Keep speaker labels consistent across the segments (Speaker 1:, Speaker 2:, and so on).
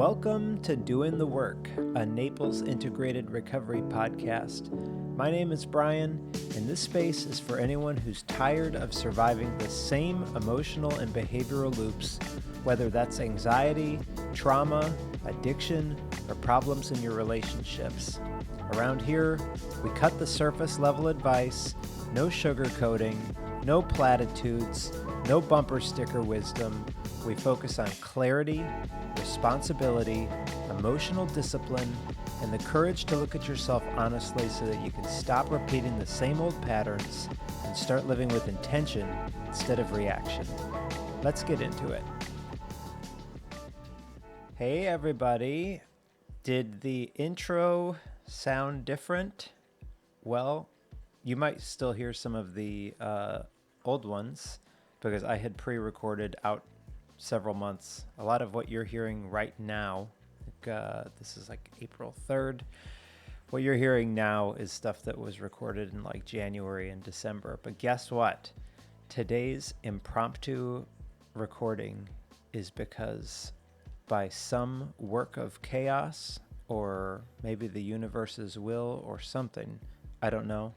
Speaker 1: Welcome to Doing the Work, a Naples integrated recovery podcast. My name is Brian, and this space is for anyone who's tired of surviving the same emotional and behavioral loops, whether that's anxiety, trauma, addiction, or problems in your relationships. Around here, we cut the surface level advice, no sugarcoating, no platitudes, no bumper sticker wisdom. We focus on clarity, responsibility, emotional discipline, and the courage to look at yourself honestly so that you can stop repeating the same old patterns and start living with intention instead of reaction. Let's get into it. Hey everybody, did the intro sound different? Well, you might still hear some of the old ones because I had pre-recorded out several months. A lot of what you're hearing right now, this is like April 3rd. What you're hearing now is stuff that was recorded in like January and December. But guess what? Today's impromptu recording is because by some work of chaos, or maybe the universe's will or something, I don't know,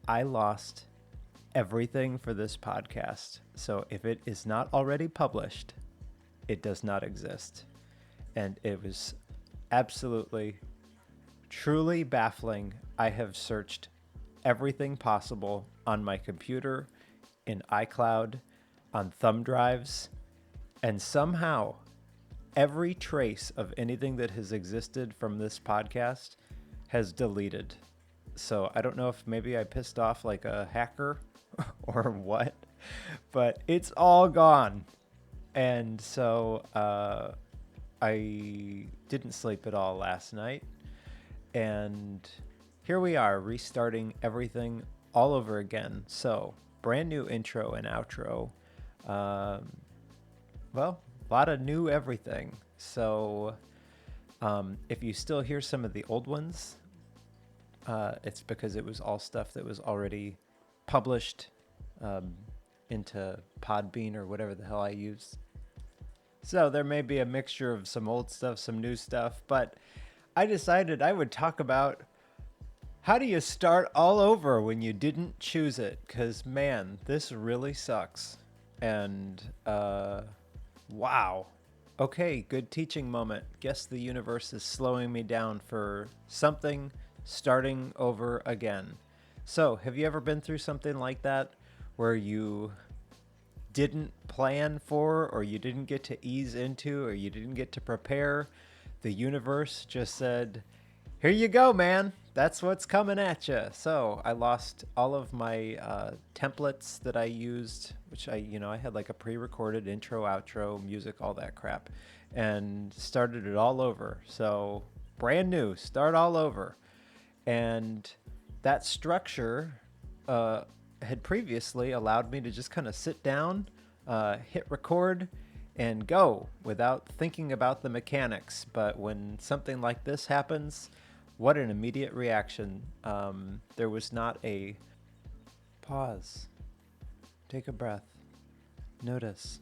Speaker 1: I lost everything for this podcast. So if it is not already published, it does not exist. And it was absolutely, truly baffling. I have searched everything possible on my computer, in iCloud, on thumb drives, and somehow every trace of anything that has existed from this podcast has deleted. So I don't know if maybe I pissed off like a hacker or what, but it's all gone. And so I didn't sleep at all last night. And here we are restarting everything all over again. So brand new intro and outro. Well, a lot of new everything. So if you still hear some of the old ones, it's because it was all stuff that was already published into Podbean or whatever the hell I use. So there may be a mixture of some old stuff, some new stuff, but I decided I would talk about how do you start all over when you didn't choose it? Because man, this really sucks. And wow. Okay, good teaching moment. Guess the universe is slowing me down for something starting over again. So, have you ever been through something like that where you didn't plan for, or you didn't get to ease into, or you didn't get to prepare? The universe just said, here you go, man. That's what's coming at you. So I lost all of my templates that I used, which I had like a pre-recorded intro, outro, music, all that crap, and started it all over. So brand new, start all over. And that structure had previously allowed me to just kind of sit down, hit record, and go without thinking about the mechanics. But when something like this happens, what an immediate reaction. There was not a pause, take a breath, notice.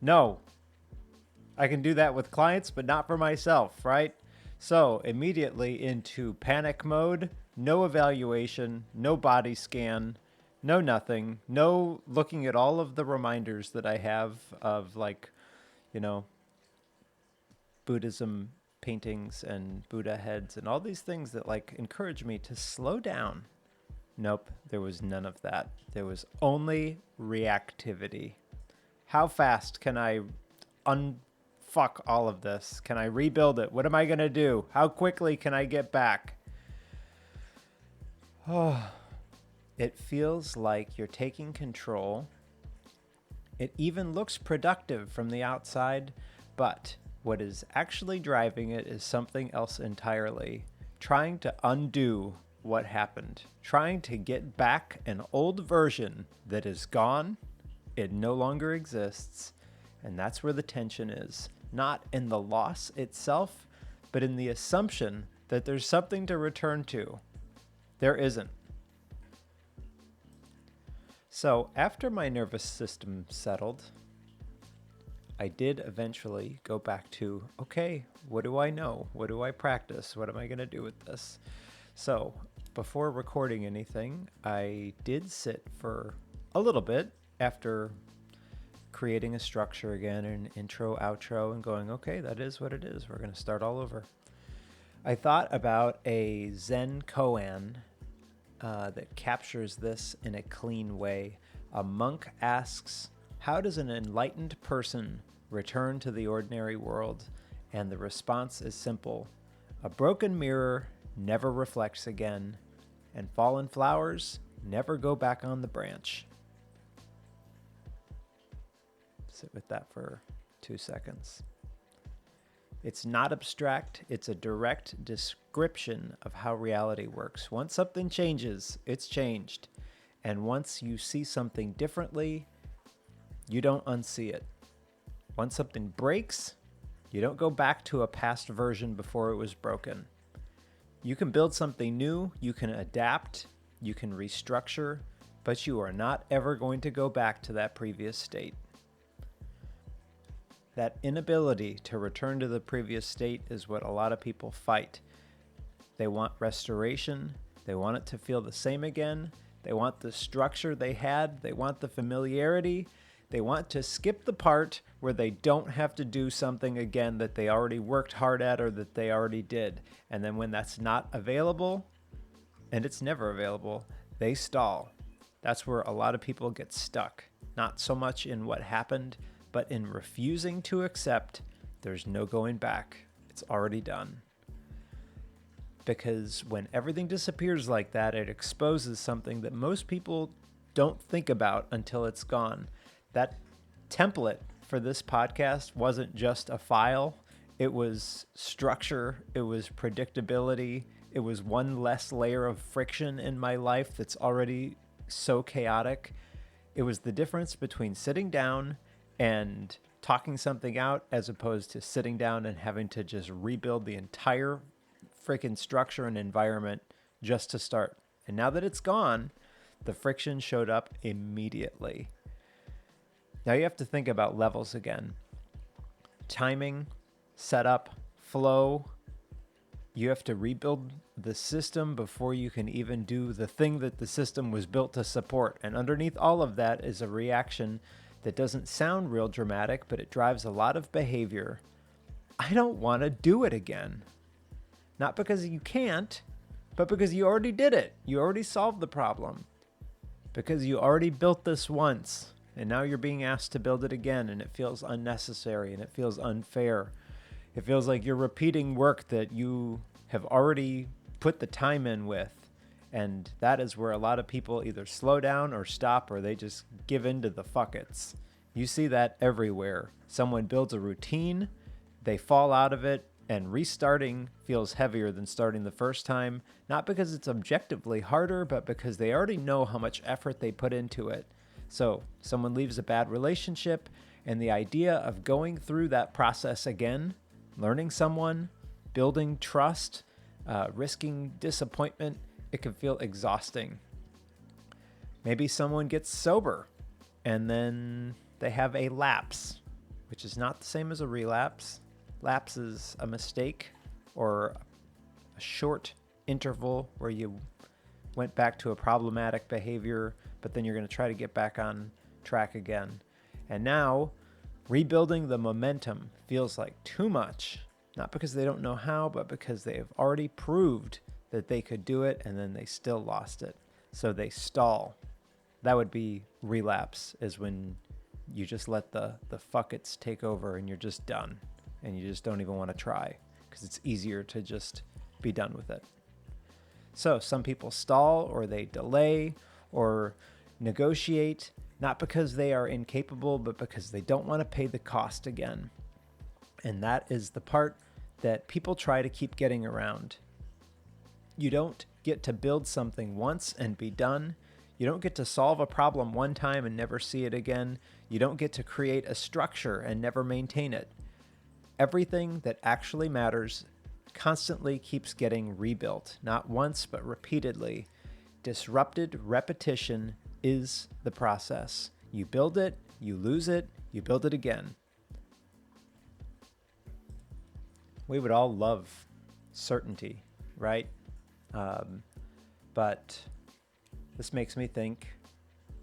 Speaker 1: No, I can do that with clients, but not for myself, right? So immediately into panic mode, no evaluation, no body scan, no nothing, no looking at all of the reminders that I have of Buddhism paintings and Buddha heads and all these things that encourage me to slow down. Nope, there was none of that. There was only reactivity. How fast can I unfuck all of this? Can I rebuild it? What am I going to do? How quickly can I get back? Oh, it feels like you're taking control. It even looks productive from the outside, but what is actually driving it is something else entirely. Trying to undo what happened. Trying to get back an old version that is gone. It no longer exists. And that's where the tension is. Not in the loss itself, but in the assumption that there's something to return to. There isn't. So after my nervous system settled, I did eventually go back to, okay, what do I know? What do I practice? What am I going to do with this? So before recording anything, I did sit for a little bit after creating a structure again, an intro, outro, and going, okay, that is what it is. We're going to start all over. I thought about a Zen koan that captures this in a clean way. A monk asks, how does an enlightened person return to the ordinary world? And the response is simple. A broken mirror never reflects again, and fallen flowers never go back on the branch. Sit with that for 2 seconds. It's not abstract, it's a direct description of how reality works. Once something changes, it's changed. And once you see something differently, you don't unsee it. Once something breaks, you don't go back to a past version before it was broken. You can build something new, you can adapt, you can restructure, but you are not ever going to go back to that previous state. That inability to return to the previous state is what a lot of people fight. They want restoration. They want it to feel the same again. They want the structure they had. They want the familiarity. They want to skip the part where they don't have to do something again that they already worked hard at or that they already did. And then when that's not available, and it's never available, they stall. That's where a lot of people get stuck. Not so much in what happened, but in refusing to accept there's no going back. It's already done. Because when everything disappears like that, it exposes something that most people don't think about until it's gone. That template for this podcast wasn't just a file. It was structure. It was predictability. It was one less layer of friction in my life that's already so chaotic. It was the difference between sitting down and talking something out as opposed to sitting down and having to just rebuild the entire freaking structure and environment just to start. And now that it's gone, the friction showed up immediately. Now you have to think about levels again. Timing, setup, flow. You have to rebuild the system before you can even do the thing that the system was built to support. And underneath all of that is a reaction that doesn't sound real dramatic, but it drives a lot of behavior. I don't want to do it again. Not because you can't, but because you already did it. You already solved the problem. Because you already built this once, and now you're being asked to build it again, and it feels unnecessary, and it feels unfair. It feels like you're repeating work that you have already put the time in with. And that is where a lot of people either slow down or stop, or they just give in to the fuck-its. You see that everywhere. Someone builds a routine, they fall out of it, and restarting feels heavier than starting the first time, not because it's objectively harder, but because they already know how much effort they put into it. So someone leaves a bad relationship, and the idea of going through that process again, learning someone, building trust, risking disappointment, it can feel exhausting. Maybe someone gets sober and then they have a lapse, which is not the same as a relapse. Lapse is a mistake or a short interval where you went back to a problematic behavior, but then you're going to try to get back on track again. And now rebuilding the momentum feels like too much, not because they don't know how, but because they have already proved that they could do it, and then they still lost it. So they stall. That would be relapse, is when you just let the fuck-its take over and you're just done. And you just don't even want to try because it's easier to just be done with it. So some people stall or they delay or negotiate, not because they are incapable, but because they don't want to pay the cost again. And that is the part that people try to keep getting around. You don't get to build something once and be done. You don't get to solve a problem one time and never see it again. You don't get to create a structure and never maintain it. Everything that actually matters constantly keeps getting rebuilt, not once, but repeatedly. Disrupted repetition is the process. You build it, you lose it, you build it again. We would all love certainty, right? But this makes me think,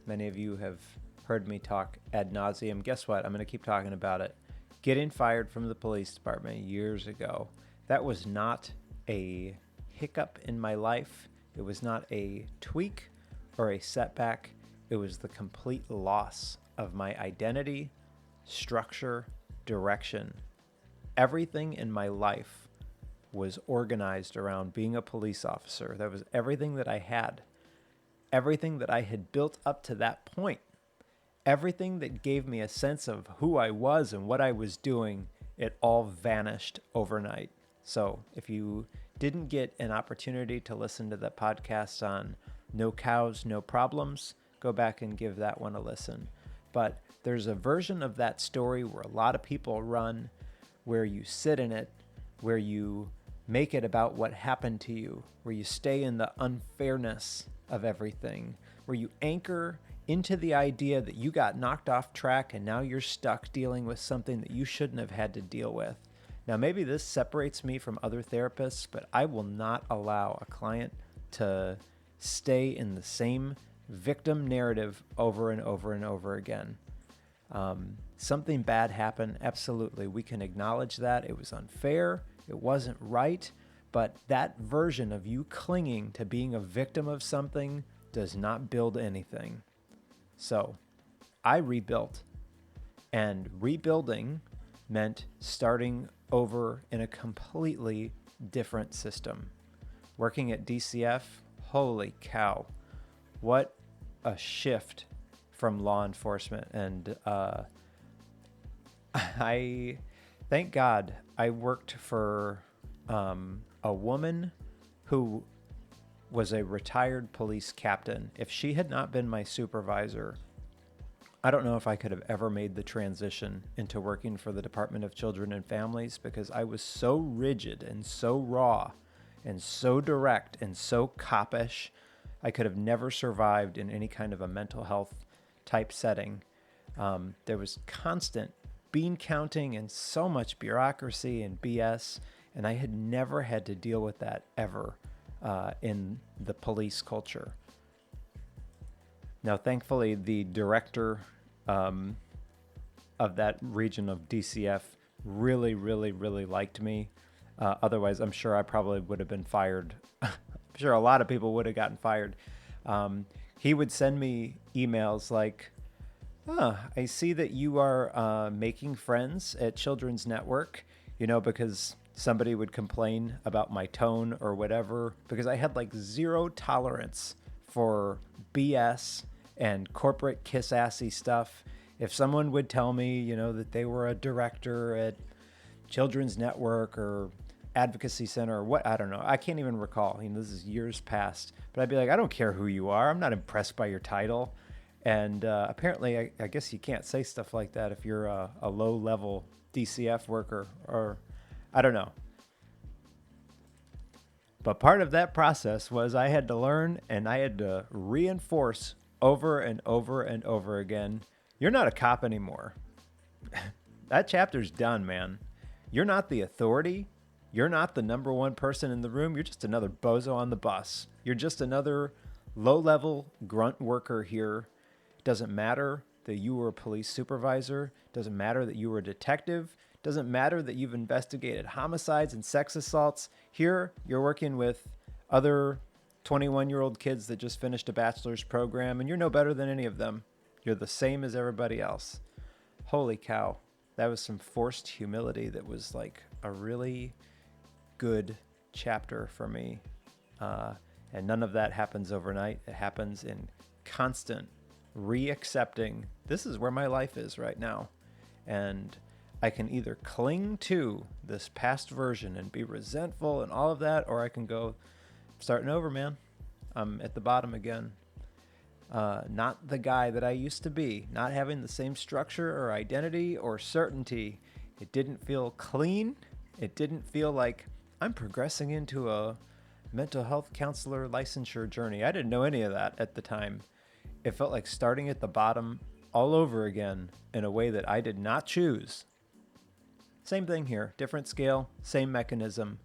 Speaker 1: many of you have heard me talk ad nauseum. Guess what? I'm going to keep talking about it. Getting fired from the police department years ago. That was not a hiccup in my life. It was not a tweak or a setback. It was the complete loss of my identity, structure, direction. Everything in my life was organized around being a police officer. That was everything that I had. Everything that I had built up to that point. Everything that gave me a sense of who I was and what I was doing, it all vanished overnight. So if you didn't get an opportunity to listen to that podcast on No Cows, No Problems, go back and give that one a listen. But there's a version of that story where a lot of people run, where you sit in it, where you make it about what happened to you, where you stay in the unfairness of everything, where you anchor into the idea that you got knocked off track and now you're stuck dealing with something that you shouldn't have had to deal with. Now, maybe this separates me from other therapists, but I will not allow a client to stay in the same victim narrative over and over and over again. Something bad happened. Absolutely. We can acknowledge that. It was unfair. It wasn't right. But that version of you clinging to being a victim of something does not build anything. So I rebuilt, and rebuilding meant starting over in a completely different system. Working at DCF, holy cow, what a shift from law enforcement. And I thank God I worked for a woman who was a retired police captain. If she had not been my supervisor, I don't know if I could have ever made the transition into working for the Department of Children and Families, because I was so rigid and so raw and so direct and so coppish. I could have never survived in any kind of a mental health type setting. There was constant bean counting and so much bureaucracy and BS, and I had never had to deal with that ever in the police culture. Now, thankfully, the director of that region of DCF really, really, really liked me. Otherwise, I'm sure I probably would have been fired. I'm sure a lot of people would have gotten fired. He would send me emails like, I see that you are making friends at Children's Network, because somebody would complain about my tone or whatever, because I had like zero tolerance for BS and corporate kiss-assy stuff. If someone would tell me, that they were a director at Children's Network or Advocacy Center or what, I don't know. I can't even recall. This is years past. But I'd be like, I don't care who you are. I'm not impressed by your title. And apparently, I guess you can't say stuff like that if you're a low-level DCF worker, or I don't know. But part of that process was I had to learn, and I had to reinforce over and over and over again, you're not a cop anymore. That chapter's done, man. You're not the authority. You're not the number one person in the room. You're just another bozo on the bus. You're just another low-level grunt worker here. It doesn't matter that you were a police supervisor. It doesn't matter that you were a detective. It doesn't matter that you've investigated homicides and sex assaults. Here, you're working with other 21-year-old kids that just finished a bachelor's program, and you're no better than any of them. You're the same as everybody else. Holy cow. That was some forced humility that was like a really good chapter for me. And none of that happens overnight. It happens in constant re-accepting. This is where my life is right now. And I can either cling to this past version and be resentful and all of that, or I can go, starting over, man. I'm at the bottom again. Not the guy that I used to be, not having the same structure or identity or certainty. It didn't feel clean. It didn't feel like I'm progressing into a mental health counselor licensure journey. I didn't know any of that at the time. It felt like starting at the bottom all over again in a way that I did not choose. Same thing here, different scale, same mechanism.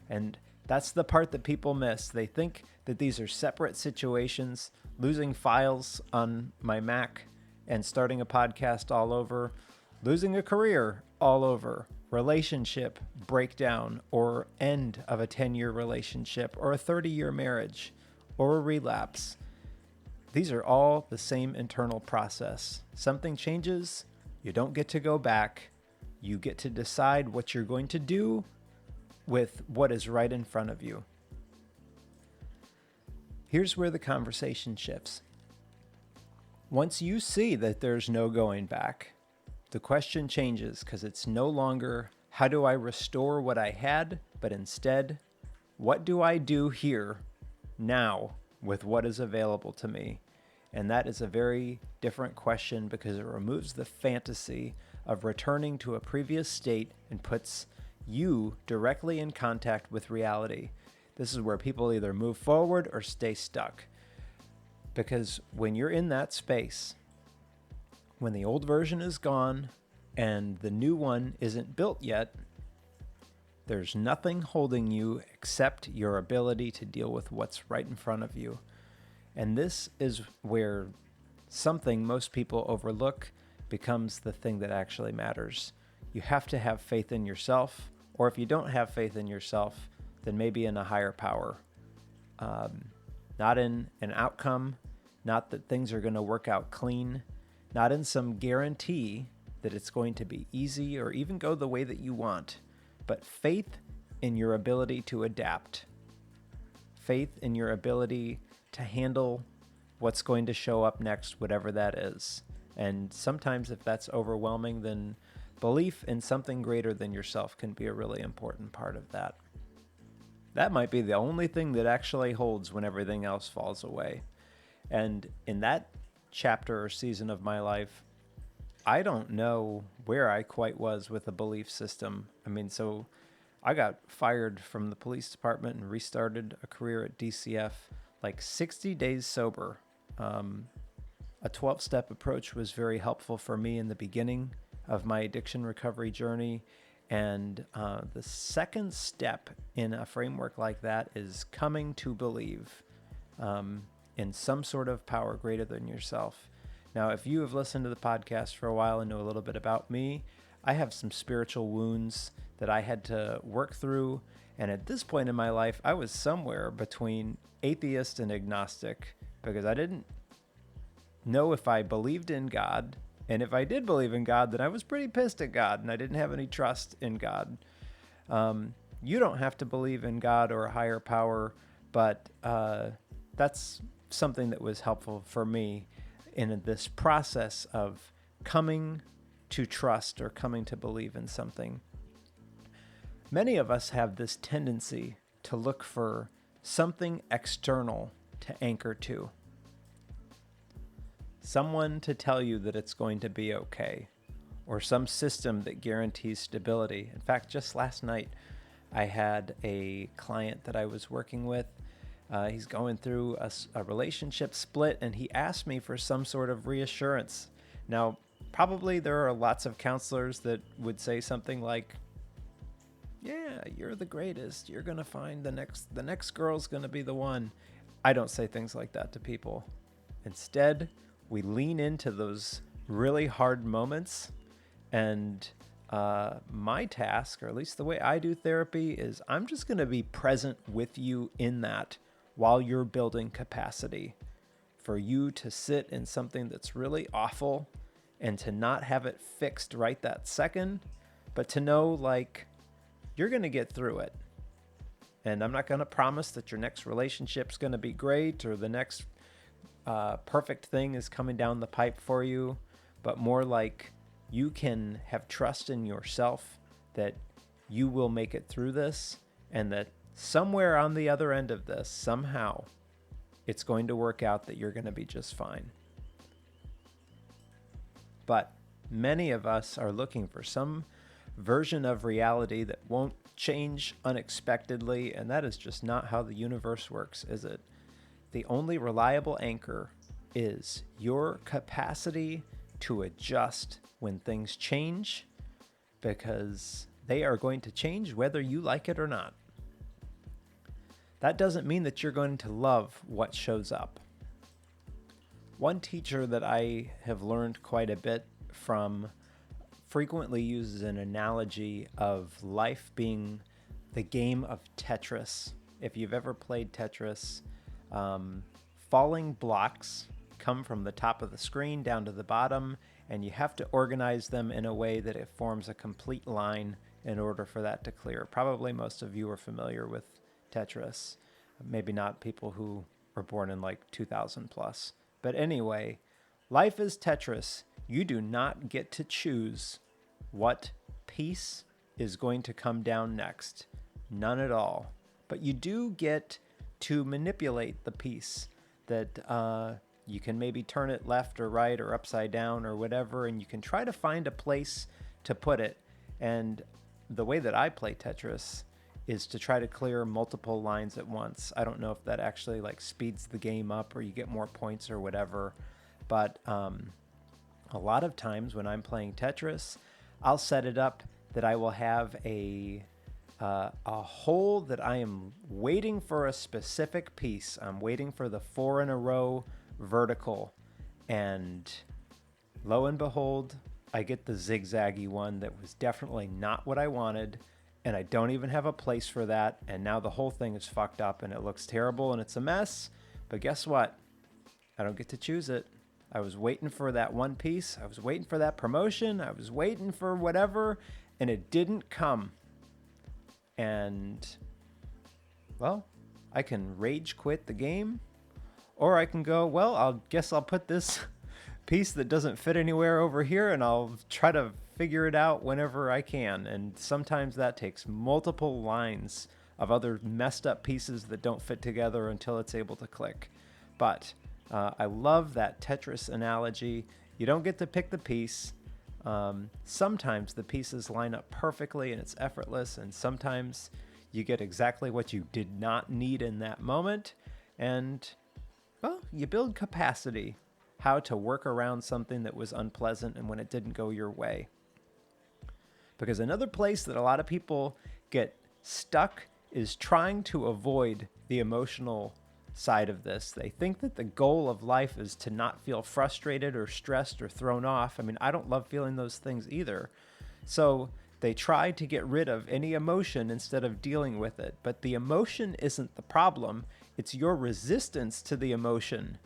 Speaker 1: And that's the part that people miss. They think that these are separate situations. Losing files on my Mac and starting a podcast all over, losing a career all over, relationship breakdown or end of a 10-year relationship or a 30-year marriage or a relapse. These are all the same internal process. Something changes, you don't get to go back. You get to decide what you're going to do with what is right in front of you. Here's where the conversation shifts. Once you see that there's no going back, the question changes because it's no longer, how do I restore what I had? But instead, what do I do here now with what is available to me? And that is a very different question because it removes the fantasy of returning to a previous state and puts you directly in contact with reality. This is where people either move forward or stay stuck. Because when you're in that space, when the old version is gone and the new one isn't built yet, there's nothing holding you except your ability to deal with what's right in front of you. And this is where something most people overlook becomes the thing that actually matters. You have to have faith in yourself, or if you don't have faith in yourself, then maybe in a higher power. Not in an outcome, not that things are going to work out clean, not in some guarantee that it's going to be easy or even go the way that you want, but faith in your ability to adapt. Faith in your ability to handle what's going to show up next, whatever that is. And sometimes if that's overwhelming, then belief in something greater than yourself can be a really important part of that. That might be the only thing that actually holds when everything else falls away. And in that chapter or season of my life, I don't know where I quite was with a belief system. So I got fired from the police department and restarted a career at DCF like 60 days sober. A 12-step approach was very helpful for me in the beginning of my addiction recovery journey. And the second step in a framework like that is coming to believe in some sort of power greater than yourself. Now, if you have listened to the podcast for a while and know a little bit about me, I have some spiritual wounds that I had to work through. And at this point in my life, I was somewhere between atheist and agnostic because I didn't know if I believed in God. And if I did believe in God, then I was pretty pissed at God and I didn't have any trust in God. You don't have to believe in God or a higher power, but that's something that was helpful for me in this process of coming to trust or coming to believe in something. Many of us have this tendency to look for something external to anchor to. Someone to tell you that it's going to be okay, or some system that guarantees stability. In fact, just last night, I had a client that I was working with. He's going through a relationship split, and he asked me for some sort of reassurance. Now, probably there are lots of counselors that would say something like, yeah, you're the greatest. You're going to find the next girl's going to be the one. I don't say things like that to people. Instead, we lean into those really hard moments, and my task, or at least the way I do therapy, is I'm just going to be present with you in that while you're building capacity for you to sit in something that's really awful and to not have it fixed right that second, but to know like you're going to get through it. And I'm not going to promise that your next relationship's going to be great or the next perfect thing is coming down the pipe for you, but more like you can have trust in yourself that you will make it through this, and that somewhere on the other end of this, somehow, it's going to work out that you're going to be just fine. But many of us are looking for some version of reality that won't change unexpectedly, and that is just not how the universe works, is it? The only reliable anchor is your capacity to adjust when things change because they are going to change whether you like it or not. That doesn't mean that you're going to love what shows up. One teacher that I have learned quite a bit from frequently uses an analogy of life being the game of Tetris. If you've ever played Tetris, falling blocks come from the top of the screen down to the bottom, and you have to organize them in a way that it forms a complete line in order for that to clear. Probably most of you are familiar with Tetris. Maybe not people who were born in like 2000 plus. But anyway, life is Tetris. You do not get to choose what piece is going to come down next. None at all. But you do get to manipulate the piece that you can maybe turn it left or right or upside down or whatever, and you can try to find a place to put it. And the way that I play Tetris is to try to clear multiple lines at once. I don't know if that actually like speeds the game up or you get more points or whatever, but a lot of times when I'm playing Tetris, I'll set it up that I will have a hole that I am waiting for a specific piece. I'm waiting for the 4 in a row vertical, and lo and behold, I get the zigzaggy one that was definitely not what I wanted, and I don't even have a place for that, and now the whole thing is fucked up and it looks terrible and it's a mess. But guess what? I don't get to choose it. I was waiting for that one piece. I was waiting for that promotion. I was waiting for whatever, and it didn't come. And, well, I can rage quit the game, or I can go, well, I'll put this piece that doesn't fit anywhere over here, and I'll try to figure it out whenever I can. And sometimes that takes multiple lines of other messed up pieces that don't fit together until it's able to click. But I love that Tetris analogy. You don't get to pick the piece. Sometimes the pieces line up perfectly and it's effortless, and sometimes you get exactly what you did not need in that moment. And, well, you build capacity, how to work around something that was unpleasant and when it didn't go your way. Because another place that a lot of people get stuck is trying to avoid the emotional side of this. They think that the goal of life is to not feel frustrated or stressed or thrown off. I mean, I don't love feeling those things either. So they try to get rid of any emotion instead of dealing with it. But the emotion isn't the problem. It's your resistance to the emotion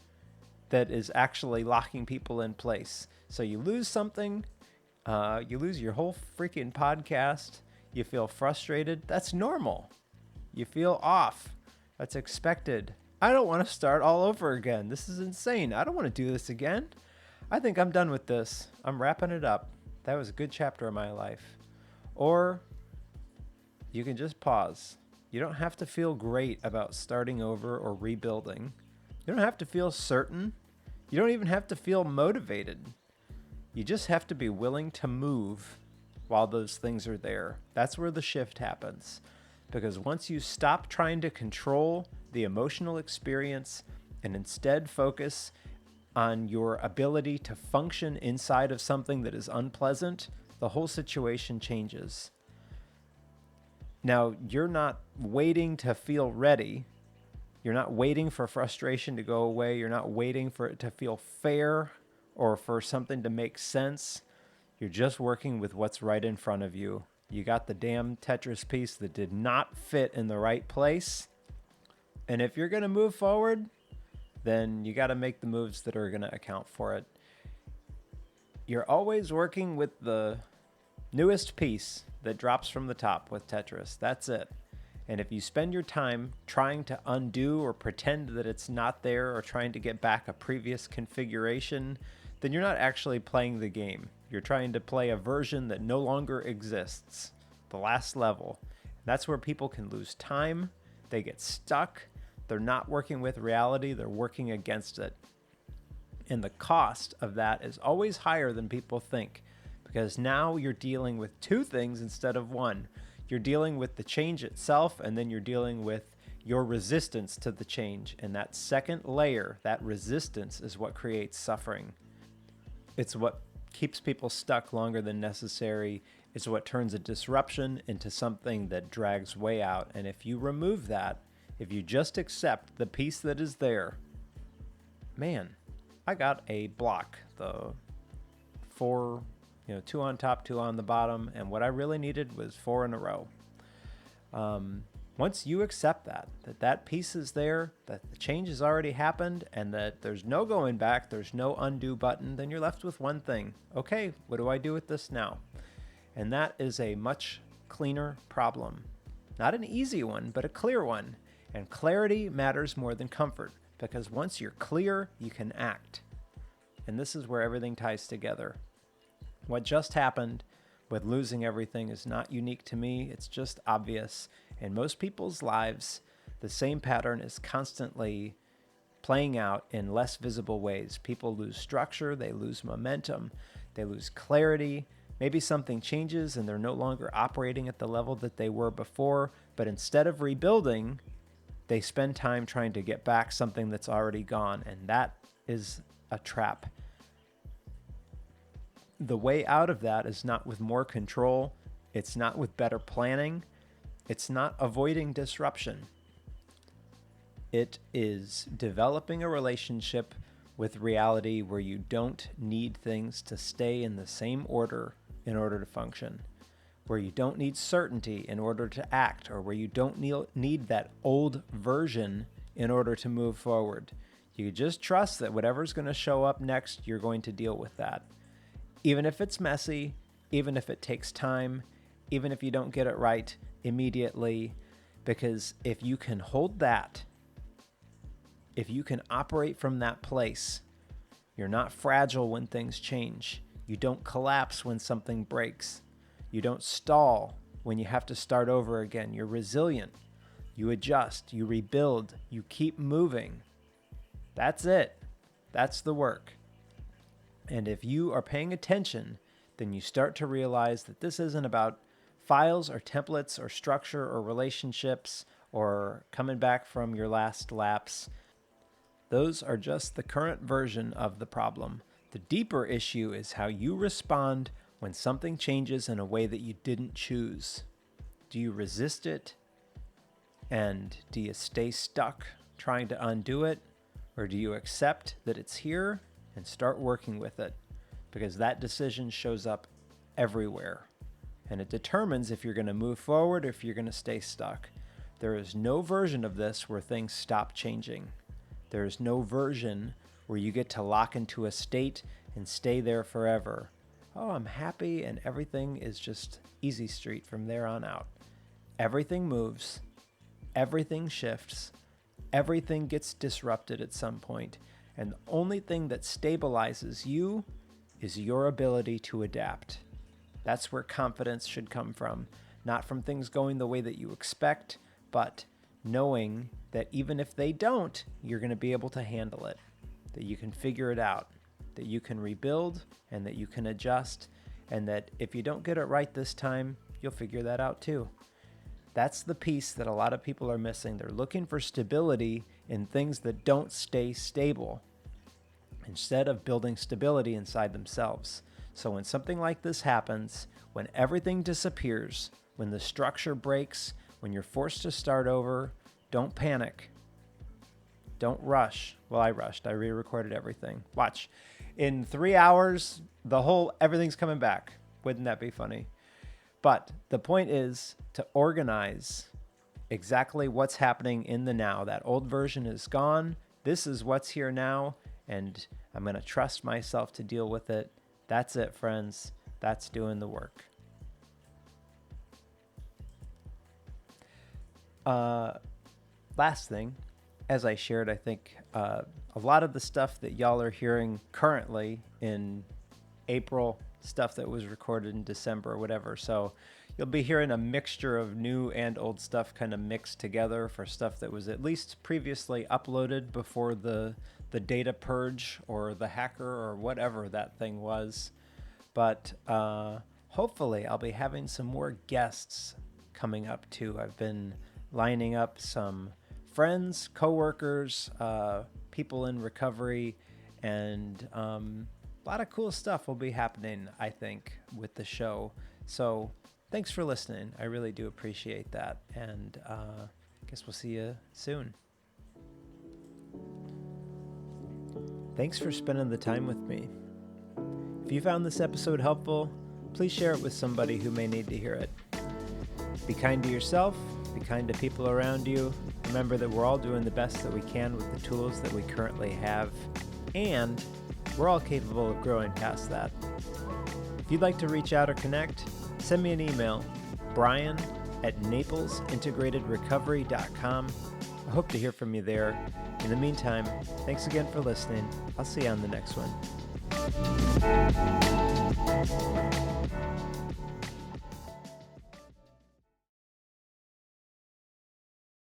Speaker 1: that is actually locking people in place. So you lose something, you lose your whole freaking podcast, you feel frustrated. That's normal. You feel off. That's expected. I don't want to start all over again. This is insane. I don't want to do this again. I think I'm done with this. I'm wrapping it up. That was a good chapter of my life. Or you can just pause. You don't have to feel great about starting over or rebuilding. You don't have to feel certain. You don't even have to feel motivated. You just have to be willing to move while those things are there. That's where the shift happens. Because once you stop trying to control the emotional experience and instead focus on your ability to function inside of something that is unpleasant, the whole situation changes. Now, you're not waiting to feel ready. You're not waiting for frustration to go away. You're not waiting for it to feel fair or for something to make sense. You're just working with what's right in front of you. You got the damn Tetris piece that did not fit in the right place. And if you're going to move forward, then you got to make the moves that are going to account for it. You're always working with the newest piece that drops from the top with Tetris. That's it. And if you spend your time trying to undo or pretend that it's not there or trying to get back a previous configuration, then you're not actually playing the game. You're trying to play a version that no longer exists, the last level. That's where people can lose time. They get stuck. They're not working with reality. They're working against it. And the cost of that is always higher than people think, because now you're dealing with two things instead of one. You're dealing with the change itself, and then you're dealing with your resistance to the change. And that second layer, that resistance, is what creates suffering. It's what keeps people stuck longer than necessary. It's what turns a disruption into something that drags way out. And if you remove that, if you just accept the piece that is there, man, I got a block, the 4, 2 on top, 2 on the bottom, and what I really needed was 4 in a row. Once you accept that piece is there, that the change has already happened, and that there's no going back, there's no undo button, then you're left with one thing. Okay, what do I do with this now? And that is a much cleaner problem. Not an easy one, but a clear one. And clarity matters more than comfort, because once you're clear, you can act. And this is where everything ties together. What just happened with losing everything is not unique to me. It's just obvious. In most people's lives, the same pattern is constantly playing out in less visible ways. People lose structure, they lose momentum, they lose clarity. Maybe something changes and they're no longer operating at the level that they were before, but instead of rebuilding, they spend time trying to get back something that's already gone, and that is a trap. The way out of that is not with more control. It's not with better planning. It's not avoiding disruption. It is developing a relationship with reality where you don't need things to stay in the same order in order to function, where you don't need certainty in order to act, or where you don't need that old version in order to move forward. You just trust that whatever's going to show up next, you're going to deal with that. Even if it's messy, even if it takes time, even if you don't get it right immediately, because if you can hold that, if you can operate from that place, you're not fragile when things change. You don't collapse when something breaks. You don't stall when you have to start over again. You're resilient. You adjust. You rebuild. You keep moving. That's it. That's the work. And if you are paying attention, then you start to realize that this isn't about files or templates or structure or relationships or coming back from your last lapse. Those are just the current version of the problem. The deeper issue is how you respond when something changes in a way that you didn't choose. Do you resist it? And do you stay stuck trying to undo it? Or do you accept that it's here and start working with it? Because that decision shows up everywhere. And it determines if you're going to move forward or if you're going to stay stuck. There is no version of this where things stop changing. There is no version where you get to lock into a state and stay there forever. Oh, I'm happy and everything is just easy street from there on out. Everything moves. Everything shifts. Everything gets disrupted at some point. And the only thing that stabilizes you is your ability to adapt. That's where confidence should come from. Not from things going the way that you expect, but knowing that even if they don't, you're going to be able to handle it, that you can figure it out, that you can rebuild, and that you can adjust, and that if you don't get it right this time, you'll figure that out too. That's the piece that a lot of people are missing. They're looking for stability in things that don't stay stable, instead of building stability inside themselves. So when something like this happens, when everything disappears, when the structure breaks, when you're forced to start over, don't panic. Don't rush. Well, I rushed. I re-recorded everything. Watch. In 3 hours, everything's coming back. Wouldn't that be funny? But the point is to organize exactly what's happening in the now. That old version is gone. This is what's here now, and I'm going to trust myself to deal with it. That's it, friends. That's doing the work. Last thing, as I shared, I think a lot of the stuff that y'all are hearing currently in April, stuff that was recorded in December or whatever. So you'll be hearing a mixture of new and old stuff kind of mixed together for stuff that was at least previously uploaded before the data purge or the hacker or whatever that thing was. But hopefully I'll be having some more guests coming up too. I've been lining up some friends, coworkers, people in recovery, and a lot of cool stuff will be happening, I think, with the show. So thanks for listening. I really do appreciate that. And I guess we'll see you soon. Thanks for spending the time with me. If you found this episode helpful, please share it with somebody who may need to hear it. Be kind to yourself, be kind to people around you. Remember that we're all doing the best that we can with the tools that we currently have, and we're all capable of growing past that. If you'd like to reach out or connect, send me an email, brian@naplesintegratedrecovery.com. I hope to hear from you there. In the meantime, thanks again for listening. I'll see you on the next one.